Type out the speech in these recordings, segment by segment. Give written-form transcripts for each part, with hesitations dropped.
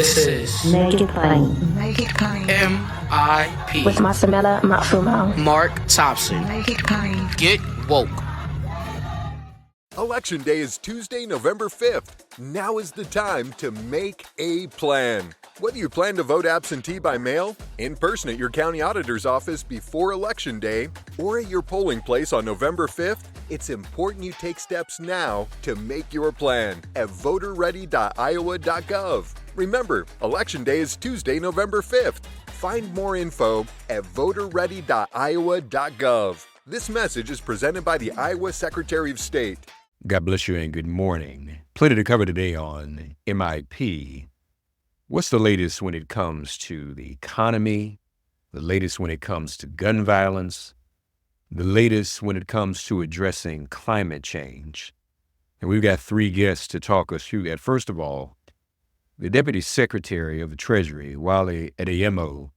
This is Make it plain. Make it plain. MIP With Masamela Matfumo. Mark Thompson. Make it plain. Get woke. Election Day is Tuesday, November 5th. Now is the time to make a plan. Whether you plan to vote absentee by mail, in person at your county auditor's office before Election Day, or at your polling place on November 5th, it's important you take steps now to make your plan at voterready.iowa.gov. Remember, Election Day is Tuesday, November 5th. Find more info at voterready.iowa.gov. This message is presented by the Iowa Secretary of State. God bless you and good morning. Plenty to cover today on MIP. What's the latest when it comes to the economy? The latest when it comes to gun violence? The latest when it comes to addressing climate change? And we've got three guests to talk us through that. First of all, the Deputy Secretary of the Treasury, Wally Adeyemo,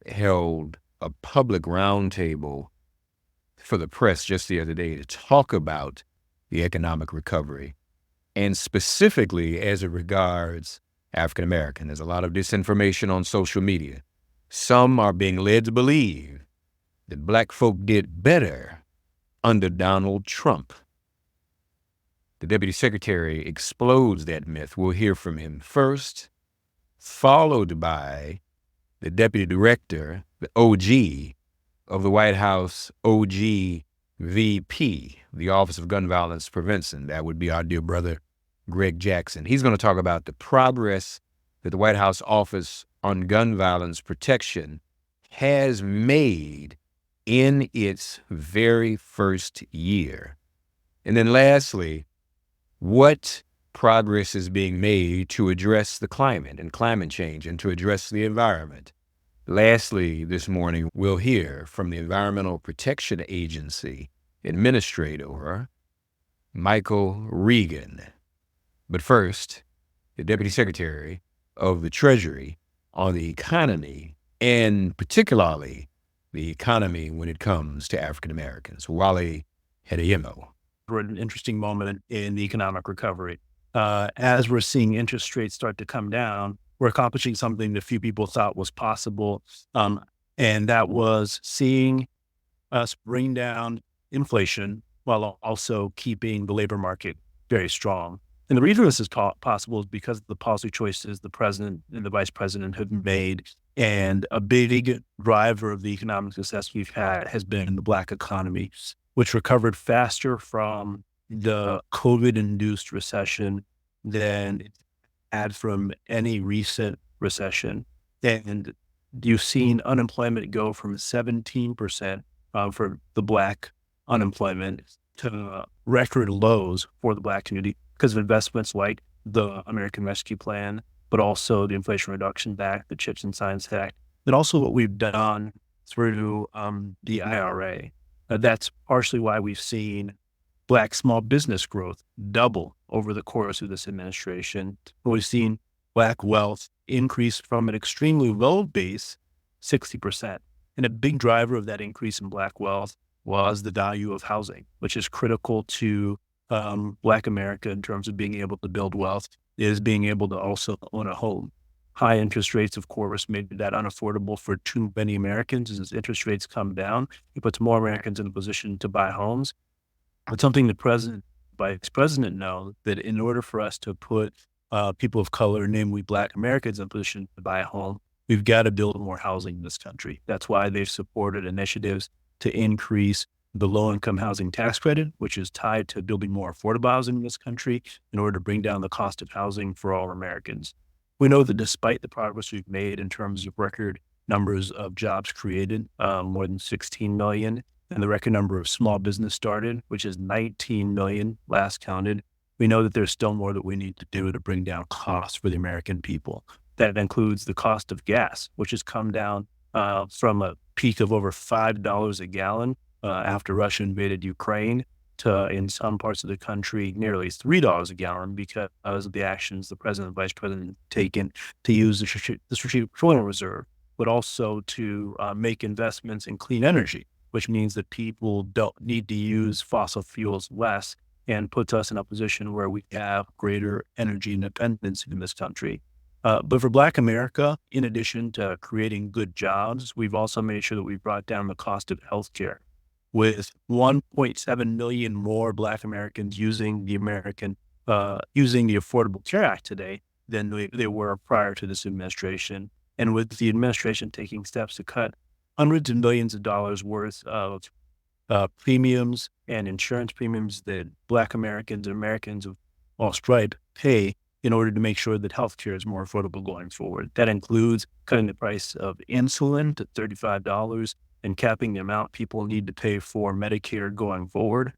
held a public roundtable for the press just the other day to talk about the economic recovery, and specifically as it regards African American. There's a lot of disinformation on social media. Some are being led to believe that Black folk did better under Donald Trump. The Deputy Secretary explodes that myth. We'll hear from him first, followed by the Deputy Director, the OG of the White House, OG VP, the Office of Gun Violence Prevention. That would be our dear brother, Greg Jackson. He's going to talk about the progress that the White House Office on Gun Violence Protection has made in its very first year. And then lastly, what progress is being made to address the climate and climate change and to address the environment. Lastly, this morning, we'll hear from the Environmental Protection Agency Administrator, Micheal Regan. But first, the Deputy Secretary of the Treasury on the economy, and particularly the economy when it comes to African Americans. Wally Adeyemo. We're at an interesting moment in the economic recovery. As we're seeing interest rates start to come down, we're accomplishing something that few people thought was possible, and that was seeing us bring down inflation while also keeping the labor market very strong. And the reason this is possible is because of the policy choices the president and the vice president have made. And a big driver of the economic success we've had has been the Black economy, which recovered faster from the COVID-induced recession than it had from any recent recession. And you've seen unemployment go from 17% for the Black unemployment to record lows for the Black community because of investments like the American Rescue Plan, but also the Inflation Reduction Act, the CHIPS and Science Act, and also what we've done through the IRA. That's partially why we've seen Black small business growth double over the course of this administration. We've seen Black wealth increase from an extremely low base, 60%. And a big driver of that increase in Black wealth was the value of housing, which is critical to Black America in terms of being able to build wealth, is being able to also own a home. High interest rates, of course, made that unaffordable for too many Americans. As interest rates come down, it puts more Americans in a position to buy homes. It's something the vice president knows, that in order for us to put people of color, namely Black Americans, in a position to buy a home, we've got to build more housing in this country. That's why they've supported initiatives to increase the low-income housing tax credit, which is tied to building more affordable housing in this country in order to bring down the cost of housing for all Americans. We know that despite the progress we've made in terms of record numbers of jobs created, more than 16 million, and the record number of small business started, which is 19 million last counted, we know that there's still more that we need to do to bring down costs for the American people. That includes the cost of gas, which has come down from a peak of over $5 a gallon after Russia invaded Ukraine to, in some parts of the country, nearly $3 a gallon because of the actions the president and vice president have taken to use the Strategic Petroleum Reserve, but also to make investments in clean energy, which means that people don't need to use fossil fuels less and puts us in a position where we have greater energy independence in this country. But for Black America, in addition to creating good jobs, we've also made sure that we've brought down the cost of healthcare, with 1.7 million more Black Americans using the Affordable Care Act today than they were prior to this administration. And with the administration taking steps to cut hundreds of millions of dollars worth of premiums and insurance premiums that Black Americans and Americans of all stripe pay in order to make sure that healthcare is more affordable going forward. That includes cutting the price of insulin to $35 and capping the amount people need to pay for Medicare going forward.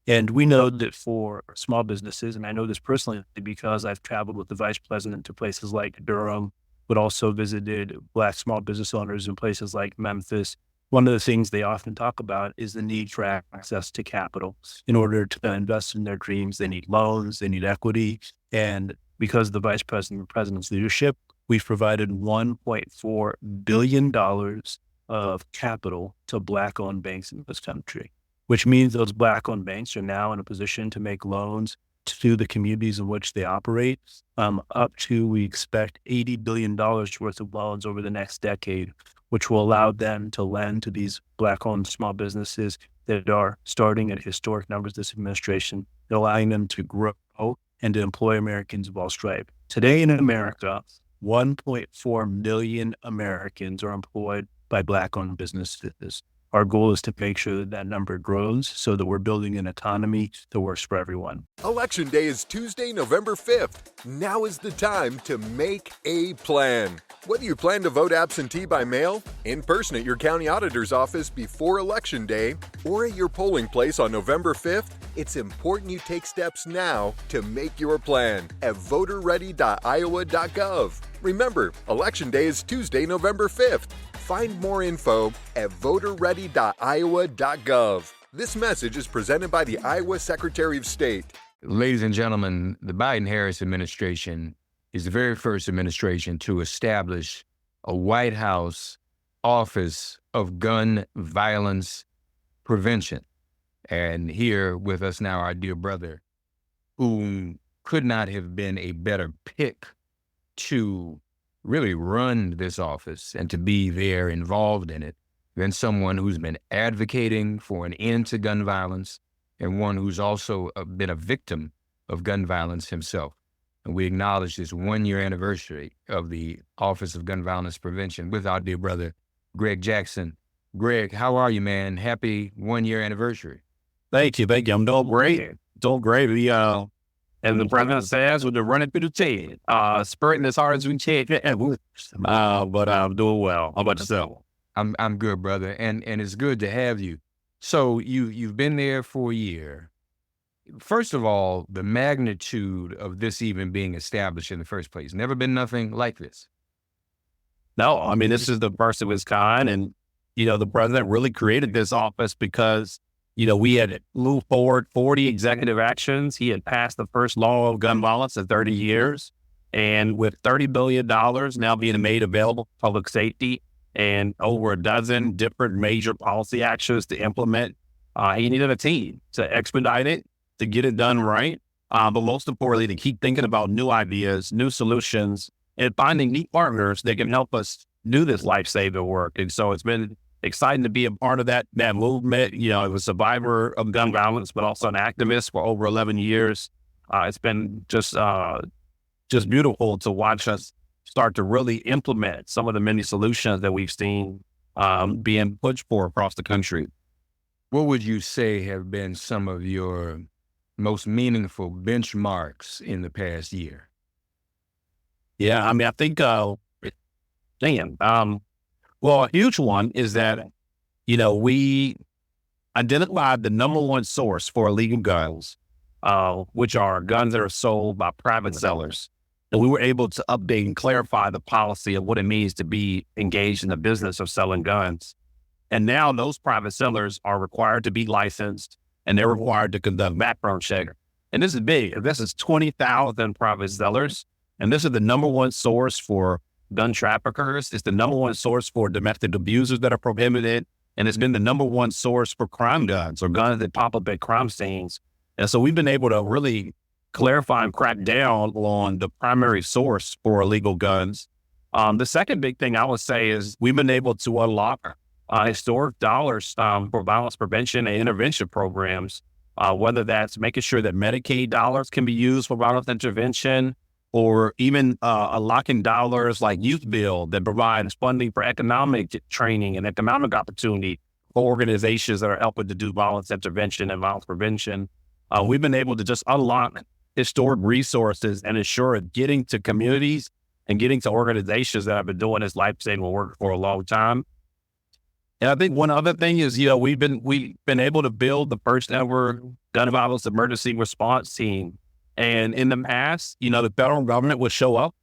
And we know that for small businesses, and I know this personally because I've traveled with the vice president to places like Durham, but also visited Black small business owners in places like Memphis. One of the things they often talk about is the need for access to capital. In order to invest in their dreams, they need loans, they need equity. And because of the vice president and president's leadership, we've provided $1.4 billion of capital to Black-owned banks in this country, which means those Black-owned banks are now in a position to make loans to the communities in which they operate, up to, we expect, $80 billion worth of loans over the next decade, which will allow them to lend to these Black-owned small businesses that are starting at historic numbers this administration, allowing them to grow and to employ Americans of all stripe. Today in America, 1.4 million Americans are employed by Black-owned businesses. Our goal is to make sure that that number grows so that we're building an economy that works for everyone. Election Day is Tuesday, November 5th. Now is the time to make a plan. Whether you plan to vote absentee by mail, in person at your county auditor's office before Election Day, or at your polling place on November 5th, it's important you take steps now to make your plan at voterready.iowa.gov. Remember, Election Day is Tuesday, November 5th. Find more info at voterready.iowa.gov. This message is presented by the Iowa Secretary of State. Ladies and gentlemen, the Biden-Harris administration is the very first administration to establish a White House Office of Gun Violence Prevention. And here with us now, our dear brother, who could not have been a better pick to really run this office and to be there involved in it than someone who's been advocating for an end to gun violence and one who's also been a victim of gun violence himself. And we acknowledge this 1-year anniversary of the Office of Gun Violence Prevention with our dear brother, Greg Jackson. Greg, how are you, man? Happy 1-year anniversary. Thank you. I'm doing great. We, as the president says, we're running through the tail, spurting as hard as we can. But I'm doing well. How about yourself? I'm good, brother. And it's good to have you. So you've been there for a year. First of all, the magnitude of this even being established in the first place. Never been nothing like this. No, I mean, this is the first of its kind. And, the president really created this office because, we had moved forward 40 executive actions. He had passed the first law of gun violence in 30 years. And with $30 billion now being made available for public safety and over a dozen different major policy actions to implement, he needed a team to expedite it, to get it done right. But most importantly, to keep thinking about new ideas, new solutions, and finding new partners that can help us do this life-saving work. And so it's been exciting to be a part of that movement. I was a survivor of gun violence, but also an activist for over 11 years. It's been just beautiful to watch us start to really implement some of the many solutions that we've seen being pushed for across the country. What would you say have been some of your most meaningful benchmarks in the past year? Yeah, I mean, I think, well, a huge one is that, we identified the number one source for illegal guns, which are guns that are sold by private sellers. And we were able to update and clarify the policy of what it means to be engaged in the business of selling guns. And now those private sellers are required to be licensed and they're required to conduct background check. And this is big. This is 20,000 private sellers. And this is the number one source for gun traffickers. It's the number one source for domestic abusers that are prohibited. And it's been the number one source for crime guns or guns that pop up at crime scenes. And so we've been able to really clarify and crack down on the primary source for illegal guns. The second big thing I would say is we've been able to unlock historic dollars for violence prevention and intervention programs, whether that's making sure that Medicaid dollars can be used for violence intervention, or even unlocking dollars like Youth Bill that provides funding for economic training and economic opportunity for organizations that are helping to do violence intervention and violence prevention. We've been able to just unlock historic resources and ensure getting to communities and getting to organizations that have been doing this life-saving work for a long time. And I think one other thing is, we've been able to build the first ever gun violence emergency response team. And in the past, the federal government would show up,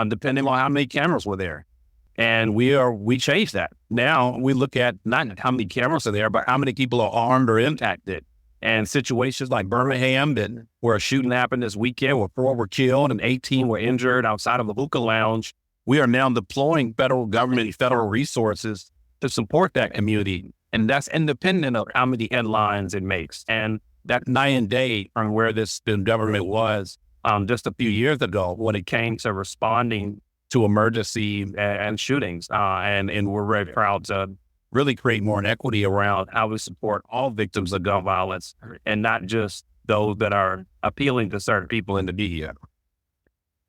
depending on how many cameras were there. And we changed that. Now we look at not how many cameras are there, but how many people are armed or impacted. And situations like Birmingham, where a shooting happened this weekend, where 4 were killed and 18 were injured outside of the hookah lounge, we are now deploying federal government, federal resources to support that community. And that's independent of how many headlines it makes. And that night and day from where the government was just a few years ago when it came to responding to emergency and shootings. And we're very proud to really create more equity around how we support all victims of gun violence and not just those that are appealing to certain people in the media.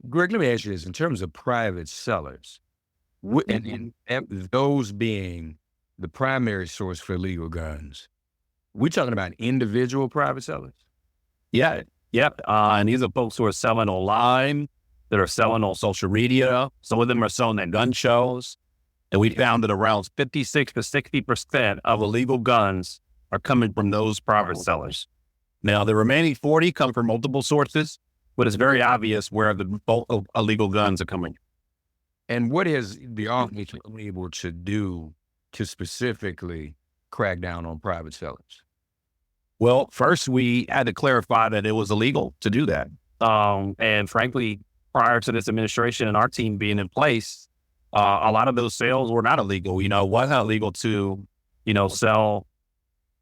Greg, let me ask you this. In terms of private sellers, and those being the primary source for illegal guns, we're talking about individual private sellers? Yeah. Yep. And these are folks who are selling online, that are selling on social media. Some of them are selling at gun shows. And we found that around 56 to 60% of illegal guns are coming from those private sellers. Now, the remaining 40 come from multiple sources, but it's very obvious where the bulk of illegal guns are coming. And what has the office been able to do to specifically crack down on private sellers? Well, first, we had to clarify that it was illegal to do that. And frankly, prior to this administration and our team being in place, a lot of those sales were not illegal. It wasn't illegal to, sell,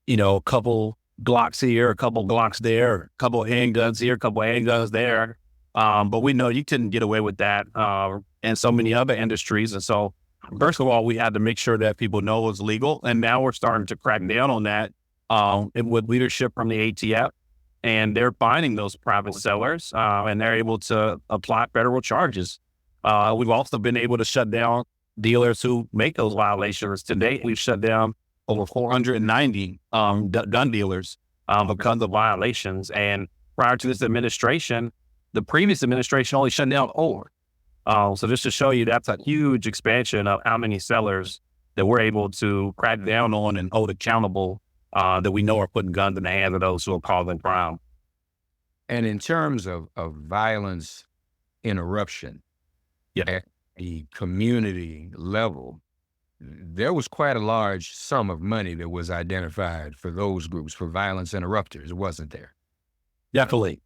a couple Glocks here, a couple Glocks there, a couple handguns here, a couple handguns there. But we know you couldn't get away with that in so many other industries. And so, first of all, we had to make sure that people know it was legal. And now we're starting to crack down on that with leadership from the ATF. And they're finding those private sellers and they're able to apply federal charges. We've also been able to shut down dealers who make those violations. To date, we've shut down over 490 gun dealers because of violations. And prior to this administration, the previous administration only shut down 4. So just to show you, that's a huge expansion of how many sellers that we're able to crack down on and hold accountable that we know are putting guns in the hands of those who are causing crime. And in terms of violence interruption, at the community level, there was quite a large sum of money that was identified for those groups, for violence interrupters, wasn't there? Definitely.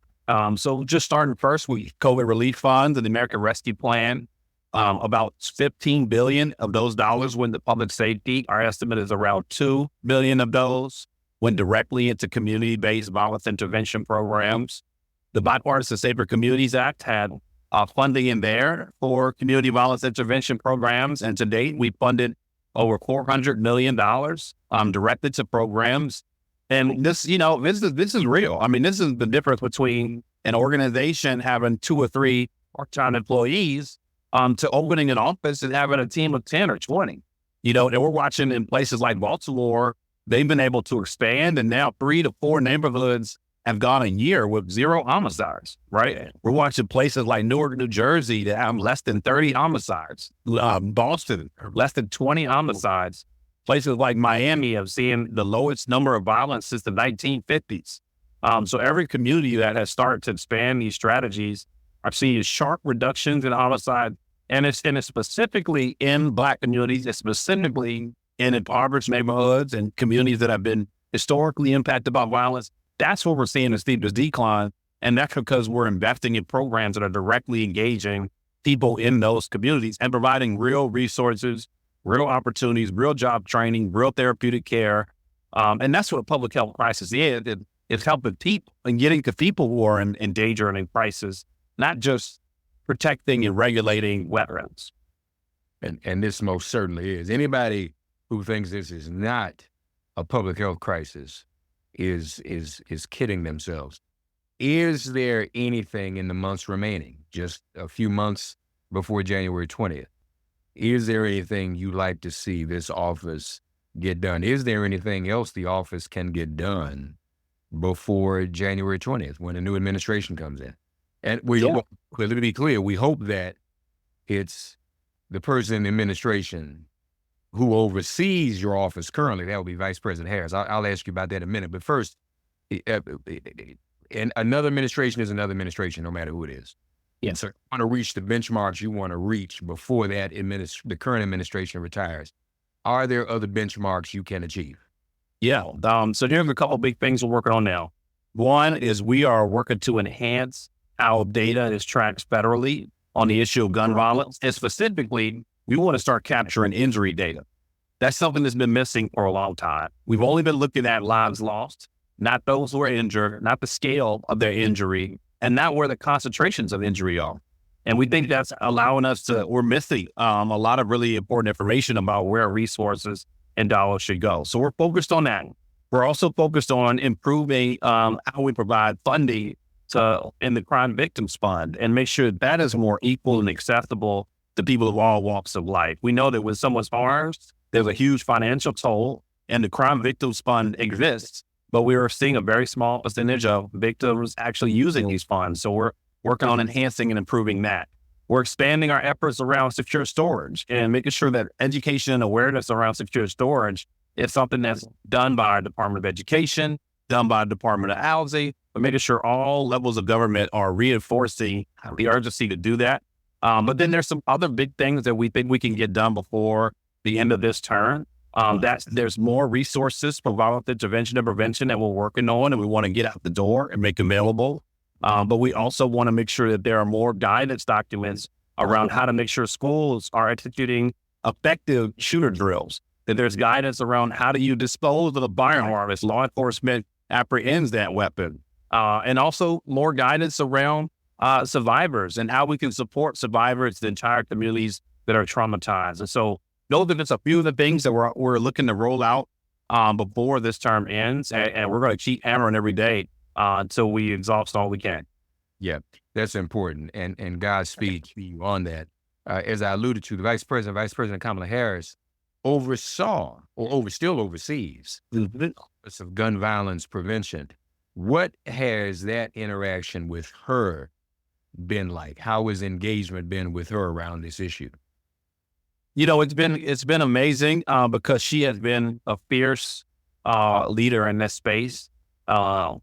So just starting first with COVID relief funds and the American Rescue Plan, about 15 billion of those dollars went to public safety. Our estimate is around 2 billion of those went directly into community-based violence intervention programs. The Bipartisan Safer Communities Act had funding in there for community violence intervention programs. And to date, we funded over $400 million directed to programs. And this, this is real. I mean, this is the difference between an organization having 2 or 3 part-time employees to opening an office and having a team of 10 or 20. And we're watching in places like Baltimore, they've been able to expand, and now 3 to 4 neighborhoods have gone a year with 0 homicides, right? We're watching places like Newark, New Jersey that have less than 30 homicides. Boston, less than 20 homicides. Places like Miami have seen the lowest number of violence since the 1950s. So every community that has started to expand these strategies are seeing sharp reductions in homicide. And it's specifically in Black communities, it's specifically in impoverished neighborhoods and communities that have been historically impacted by violence. That's what we're seeing the steepest decline. And that's because we're investing in programs that are directly engaging people in those communities and providing real resources, real opportunities, real job training, real therapeutic care. And that's what a public health crisis is. It's helping people and getting to people who are in danger and in crisis, not just protecting and regulating weapons. And this most certainly is. Anybody who thinks this is not a public health crisis is kidding themselves. Is there anything in the months remaining, just a few months before January 20th? Is there anything you'd like to see this office get done? Is there anything else the office can get done before January 20th when a new administration comes in? And well, let me be clear, we hope that it's the person in the administration who oversees your office currently. That would be Vice President Harris. I'll ask you about that in a minute. But first, and another administration is another administration, no matter who it is. Yes, sir. You want to reach the benchmarks you want to reach before that the current administration retires. Are there other benchmarks you can achieve? Yeah. So here's a couple of big things we're working on now. One is we are working to enhance how data is tracked federally on the issue of gun violence. And specifically, we want to start capturing injury data. That's something that's been missing for a long time. We've only been looking at lives lost, not those who are injured, not the scale of their injury, and not where the concentrations of injury are. And we think that's allowing us we're missing a lot of really important information about where resources and dollars should go. So we're focused on that. We're also focused on improving how we provide funding in the Crime Victims Fund and make sure that is more equal and accessible to people of all walks of life. We know that when someone's harmed, there's a huge financial toll, and the Crime Victims Fund exists, but we are seeing a very small percentage of victims actually using these funds. So we're working on enhancing and improving that. We're expanding our efforts around secure storage and making sure that education and awareness around secure storage is something that's done by our Department of Education, done by the Department of Housing, but making sure all levels of government are reinforcing the urgency to do that. But then there's some other big things that we think we can get done before the end of this term. There's more resources for violence intervention and prevention that we're working on, and we want to get out the door and make available. But we also want to make sure that there are more guidance documents around how to make sure schools are executing effective shooter drills, that there's guidance around how do you dispose of a firearm as law enforcement apprehends that weapon. And also more guidance around survivors and how we can support survivors, the entire communities that are traumatized. And so those are just a few of the things that we're looking to roll out before this term ends. And we're going to keep hammering every day until we exhaust all we can. Yeah, that's important. And Godspeed to you on that. As I alluded to, the Vice President Kamala Harris oversaw or still oversees the Office of Gun Violence Prevention. What has that interaction with her been like? How has engagement been with her around this issue? You know, it's been amazing because she has been a fierce leader in this space. Our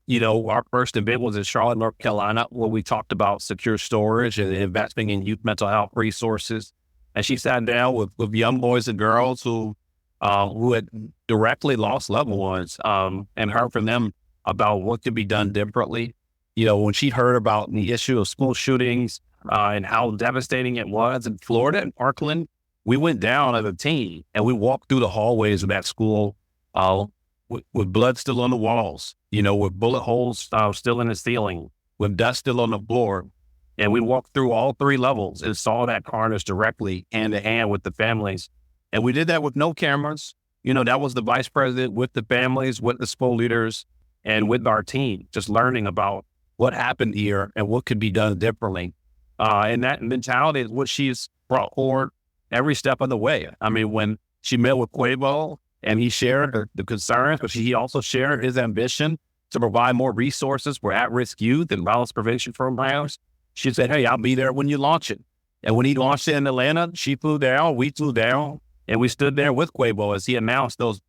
first event was in Charlotte, North Carolina, where we talked about secure storage and investing in youth mental health resources. And she sat down with young boys and girls who had directly lost loved ones and heard from them about what could be done differently. You know, when she heard about the issue of school shootings and how devastating it was in Florida and Parkland, we went down as a team and we walked through the hallways of that school with blood still on the walls, with bullet holes still in the ceiling, with dust still on the floor. And we walked through all three levels and saw that carnage directly hand to hand with the families. And we did that with no cameras. That was the vice president with the families, with the school leaders, and with our team, just learning about what happened here and what could be done differently. And that mentality is what she's brought forward every step of the way. I mean, when she met with Quavo and he shared the concerns, but he also shared his ambition to provide more resources for at-risk youth and violence prevention programs, she said, hey, I'll be there when you launch it. And when he launched it in Atlanta, she flew down, we flew down, and we stood there with Quavo as he announced those.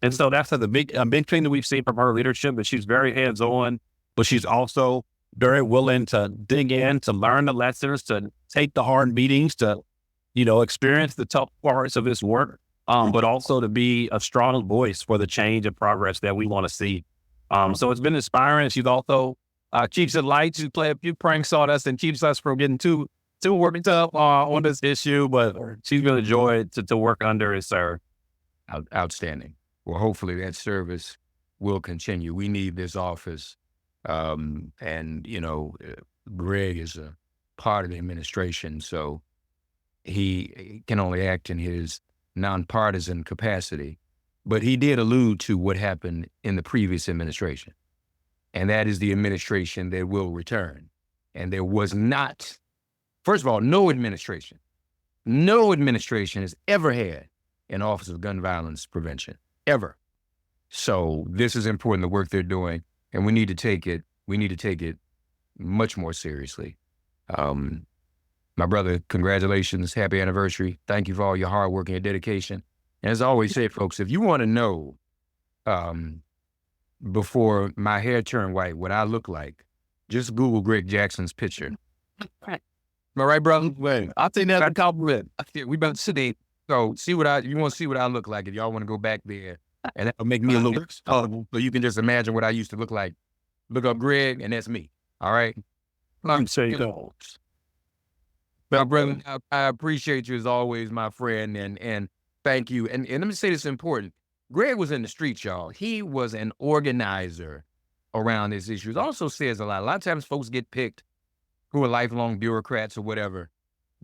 And so that's a big thing that we've seen from her leadership, that she's very hands-on, but she's also very willing to dig in, to learn the lessons, to take the hard beatings, to, experience the tough parts of this work, but also to be a strong voice for the change and progress that we want to see. So it's been inspiring. She's also keeps it light. She play a few pranks on us and keeps us from getting too worked up on this issue, but she's been a joy to work under and serve. Outstanding. Well, hopefully that service will continue. We need this office. Greg is a part of the administration, so he can only act in his nonpartisan capacity. But he did allude to what happened in the previous administration, and that is the administration that will return. And there was not, first of all, no administration has ever had an Office of Gun Violence Prevention, ever. So this is important, the work they're doing, and we need to take it much more seriously. My brother, congratulations, happy anniversary. Thank you for all your hard work and your dedication. And as I always say, folks, if you want to know before my hair turned white what I look like, just Google Greg Jackson's picture. Am I right, brother? Wait, I'll take that as a compliment. We about to sit. So you want to see what I look like if y'all want to go back there, and that'll make me a little so you can just imagine what I used to look like. Look up Greg, and that's me. All right. I'm saying no. My brother, I appreciate you as always, my friend, and thank you. And let me say this is important. Greg was in the streets, y'all. He was an organizer around these issues. Also says a lot. A lot of times folks get picked who are lifelong bureaucrats or whatever.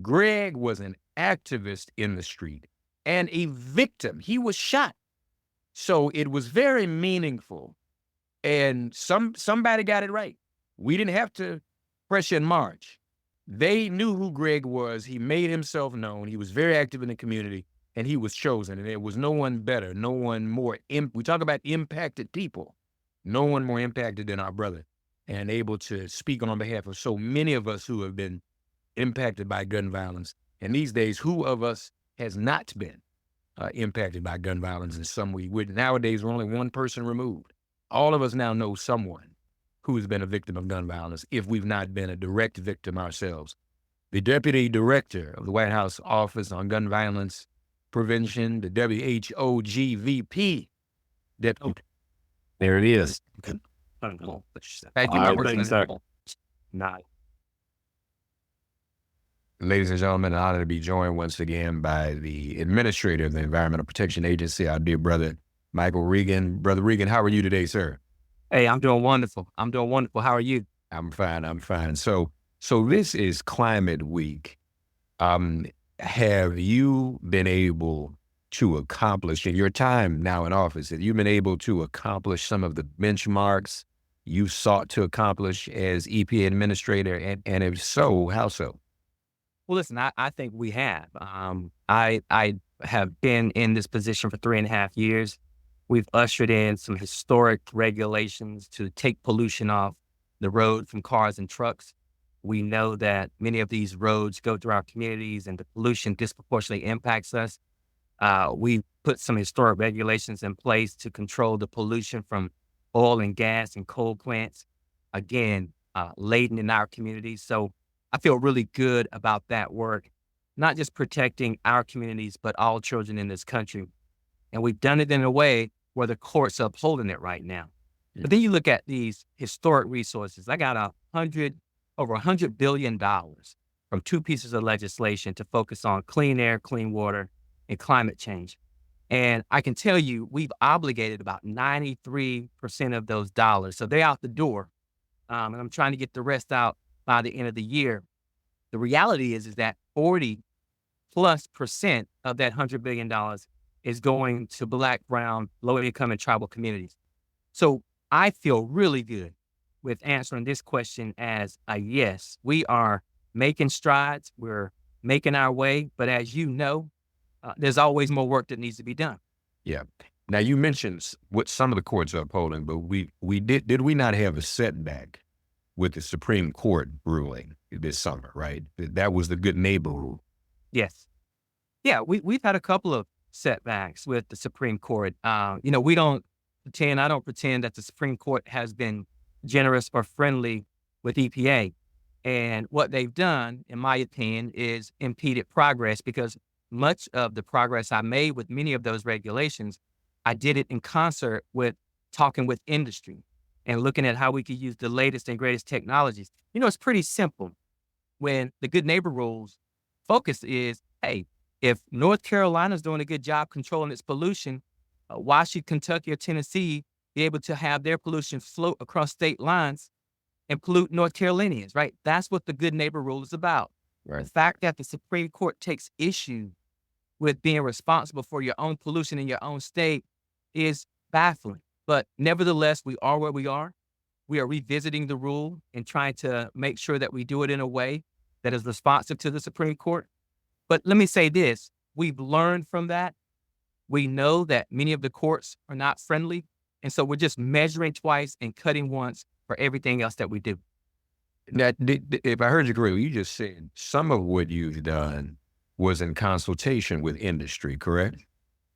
Greg was an activist in the street and a victim. He was shot. So it was very meaningful. And somebody got it right. We didn't have to pressure and march. They knew who Greg was. He made himself known. He was very active in the community, and he was chosen. And there was no one better, no one more. We talk about impacted people. No one more impacted than our brother, and able to speak on behalf of so many of us who have been impacted by gun violence. And these days, who of us has not been impacted by gun violence in some way? Nowadays, we're only one person removed. All of us now know someone who has been a victim of gun violence if we've not been a direct victim ourselves. The Deputy Director of the White House Office on Gun Violence Prevention, the WHOGVP Deputy. There it is. Thank you. Ladies and gentlemen, an honor to be joined once again by the Administrator of the Environmental Protection Agency, our dear brother, Micheal Regan. Brother Regan, how are you today, sir? Hey, I'm doing wonderful. How are you? I'm fine. So this is Climate Week. Have you been able to accomplish in your time now in office, have you been able to accomplish some of the benchmarks you sought to accomplish as EPA administrator? And if so, how so? Well, listen, I think we have. I have been in this position for 3.5 years. We've ushered in some historic regulations to take pollution off the road from cars and trucks. We know that many of these roads go through our communities and the pollution disproportionately impacts us. We put some historic regulations in place to control the pollution from oil and gas and coal plants, again, laden in our communities. So I feel really good about that work, not just protecting our communities, but all children in this country. And we've done it in a way where the courts are upholding it right now. Yeah. But then you look at these historic resources. I got over $100 billion from 2 pieces of legislation to focus on clean air, clean water, and climate change. And I can tell you, we've obligated about 93% of those dollars. So they're out the door. And I'm trying to get the rest out by the end of the year. The reality is that 40+% of that $100 billion is going to Black, brown, low-income, and tribal communities. So I feel really good with answering this question as a yes. We are making strides. We're making our way. But as you know, there's always more work that needs to be done. Yeah. Now, you mentioned what some of the courts are upholding, but we did we not have a setback with the Supreme Court ruling this summer, right? That was the good neighbor rule. Yes. Yeah, we've had a couple of setbacks with the Supreme Court. I don't pretend that the Supreme Court has been generous or friendly with EPA. And what they've done, in my opinion, is impeded progress, because much of the progress I made with many of those regulations, I did it in concert with talking with industry and looking at how we could use the latest and greatest technologies. It's pretty simple. When the good neighbor rules focus is, hey, if North Carolina's doing a good job controlling its pollution, why should Kentucky or Tennessee be able to have their pollution float across state lines and pollute North Carolinians, right? That's what the good neighbor rule is about. Right. The fact that the Supreme Court takes issue with being responsible for your own pollution in your own state is baffling. But nevertheless, we are where we are. We are revisiting the rule and trying to make sure that we do it in a way that is responsive to the Supreme Court. But let me say this, we've learned from that. We know that many of the courts are not friendly. And so we're just measuring twice and cutting once for everything else that we do. Now, if I heard you correctly, you just said some of what you've done was in consultation with industry, correct?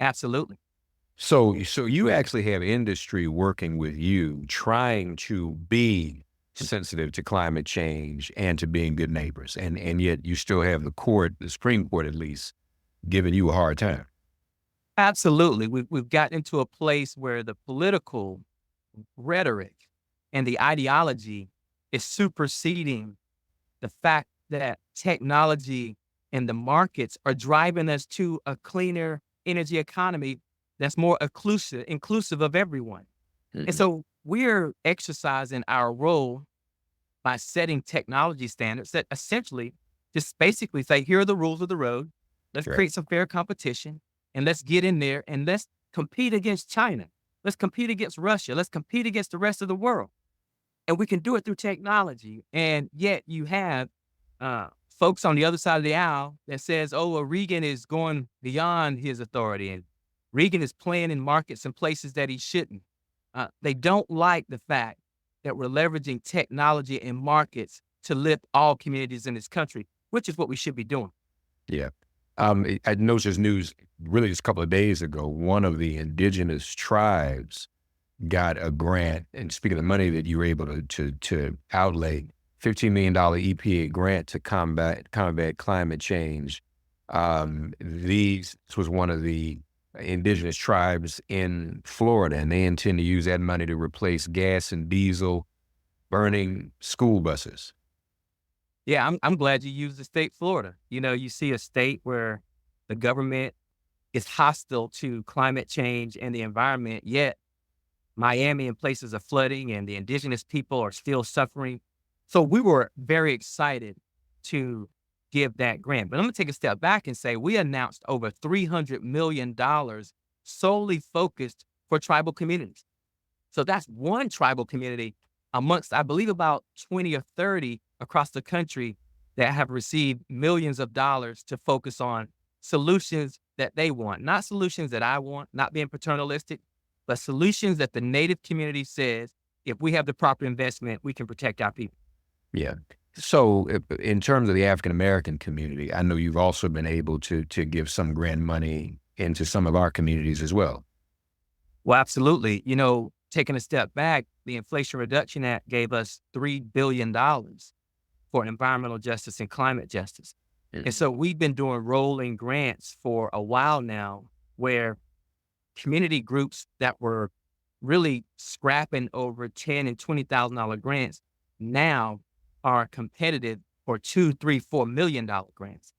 Absolutely. So you actually have industry working with you, trying to be sensitive to climate change and to being good neighbors. And yet you still have the court, the Supreme Court at least, giving you a hard time. Absolutely. We've gotten into a place where the political rhetoric and the ideology is superseding the fact that technology and the markets are driving us to a cleaner energy economy that's more inclusive of everyone. And so we're exercising our role by setting technology standards that essentially just basically say, here are the rules of the road. Let's create some fair competition and let's get in there and let's compete against China. Let's compete against Russia. Let's compete against the rest of the world. And we can do it through technology. And yet you have folks on the other side of the aisle that says, oh, well, Regan is going beyond his authority and Regan is playing in markets and places that he shouldn't. They don't like the fact that we're leveraging technology and markets to lift all communities in this country, which is what we should be doing. Yeah. I noticed this news really just a couple of days ago. One of the indigenous tribes got a grant, and speaking of the money that you were able to outlay, $15 million EPA grant to combat climate change. This was one of the indigenous tribes in Florida, and they intend to use that money to replace gas and diesel burning school buses. Yeah, I'm glad you used the state Florida. You know, you see a state where the government is hostile to climate change and the environment, yet Miami and places are flooding and the indigenous people are still suffering. So we were very excited to give that grant. But I'm going to take a step back and say we announced over $300 million solely focused for tribal communities. So that's one tribal community amongst, I believe, about 20 or 30 across the country that have received millions of dollars to focus on solutions that they want, not solutions that I want, not being paternalistic, but solutions that the Native community says, if we have the proper investment, we can protect our people. Yeah. So in terms of the African-American community, I know you've also been able to give some grant money into some of our communities as well. Well, absolutely. You know, taking a step back, the Inflation Reduction Act gave us $3 billion for environmental justice and climate justice. And so we've been doing rolling grants for a while now where community groups that were really scrapping over $10,000 and $20,000 grants now are competitive for $2, $3, $4 million grants.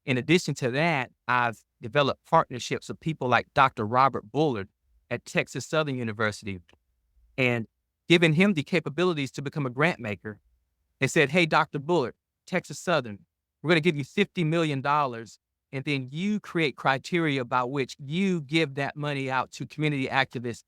In addition to that, I've developed partnerships with people like Dr. Robert Bullard at Texas Southern University and given him the capabilities to become a grant maker. They said, hey, Dr. Bullard, Texas Southern, we're going to give you $50 million, and then you create criteria by which you give that money out to community activists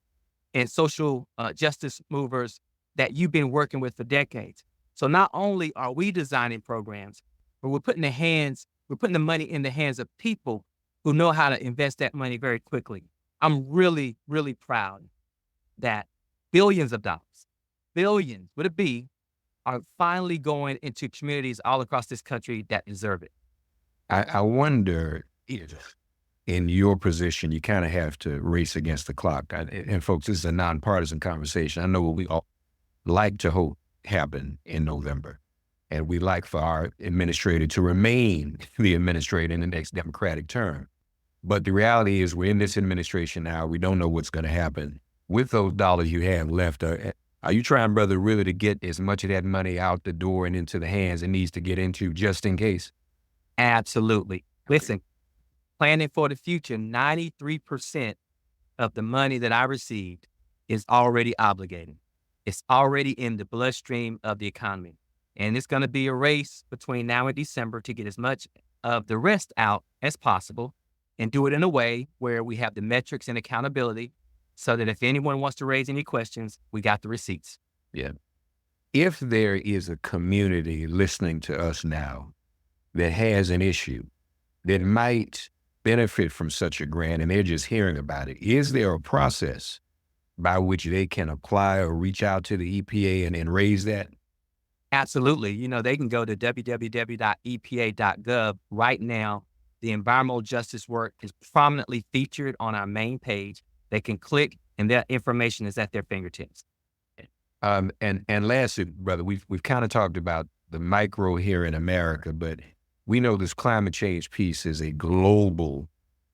and social justice movers that you've been working with for decades. So not only are we designing programs, but we're putting the money in the hands of people who know how to invest that money very quickly. I'm really, really proud that billions of dollars, billions with a B, are finally going into communities all across this country that deserve it. I wonder, in your position, you kind of have to race against the clock. And folks, this is a nonpartisan conversation. I know what we all like to hope happen in November. And we like for our administrator to remain the administrator in the next Democratic term. But the reality is we're in this administration now. We don't know what's going to happen. With those dollars you have left, are you trying, brother, really to get as much of that money out the door and into the hands it needs to get into just in case? Absolutely. Listen, planning for the future, 93% of the money that I received is already obligating. It's already in the bloodstream of the economy. And it's going to be a race between now and December to get as much of the rest out as possible and do it in a way where we have the metrics and accountability so that if anyone wants to raise any questions, we got the receipts. Yeah. If there is a community listening to us now that has an issue that might benefit from such a grant and they're just hearing about it, is there a process by which they can apply or reach out to the EPA and raise that? Absolutely. You know, they can go to www.epa.gov right now. The environmental justice work is prominently featured on our main page. They can click and that information is at their fingertips. And lastly, brother, we've kind of talked about the micro here in America, but we know this climate change piece is a global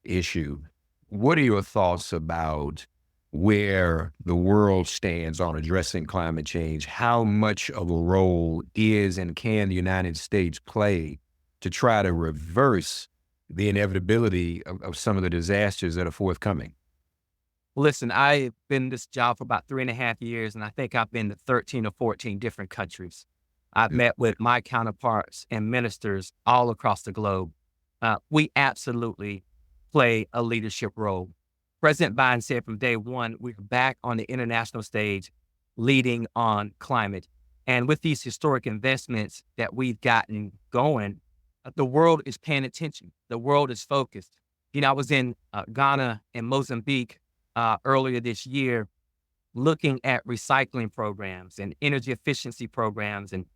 issue. What are your thoughts about where the world stands on addressing climate change? How much of a role is and can the United States play to try to reverse the inevitability of some of the disasters that are forthcoming? Listen, I've been in this job for about 3.5 years, and I think I've been to 13 or 14 different countries. I've met with my counterparts and ministers all across the globe. We absolutely play a leadership role. President Biden said from day one, we're back on the international stage leading on climate. And with these historic investments that we've gotten going, the world is paying attention. The world is focused. You know, I was in Ghana and Mozambique earlier this year looking at recycling programs and energy efficiency programs and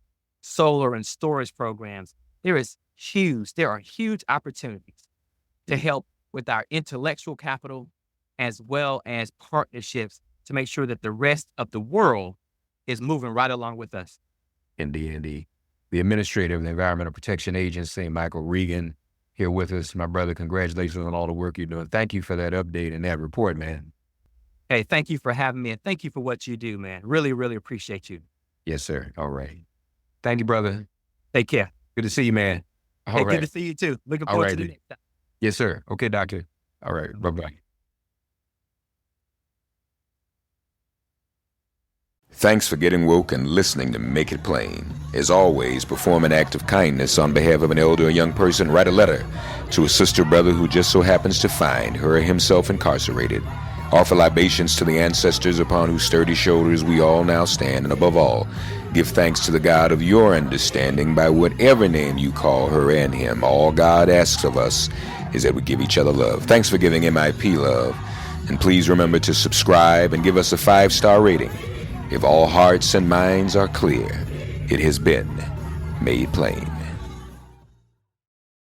solar and storage programs. There are huge opportunities to help with our intellectual capital as well as partnerships to make sure that the rest of the world is moving right along with us. Indeed. The administrator of the Environmental Protection Agency, Micheal Regan, here with us. My brother, congratulations on all the work you're doing. Thank you for that update and that report, man. Hey, thank you for having me, and thank you for what you do, man. Really, really appreciate you. Yes, sir. All right. Thank you, brother. Take care. Good to see you, man. All right. Good to see you too. Looking forward to the next time. Yes, sir. Okay, doctor. All right. Bye-bye. Thanks for getting woke and listening to Make It Plain. As always, perform an act of kindness on behalf of an elder or young person. Write a letter to a sister or brother who just so happens to find her or himself incarcerated. Offer libations to the ancestors upon whose sturdy shoulders we all now stand. And above all, give thanks to the God of your understanding by whatever name you call her and him. All God asks of us is that we give each other love. Thanks for giving MIP love. And please remember to subscribe and give us a 5-star rating. If all hearts and minds are clear, it has been made plain.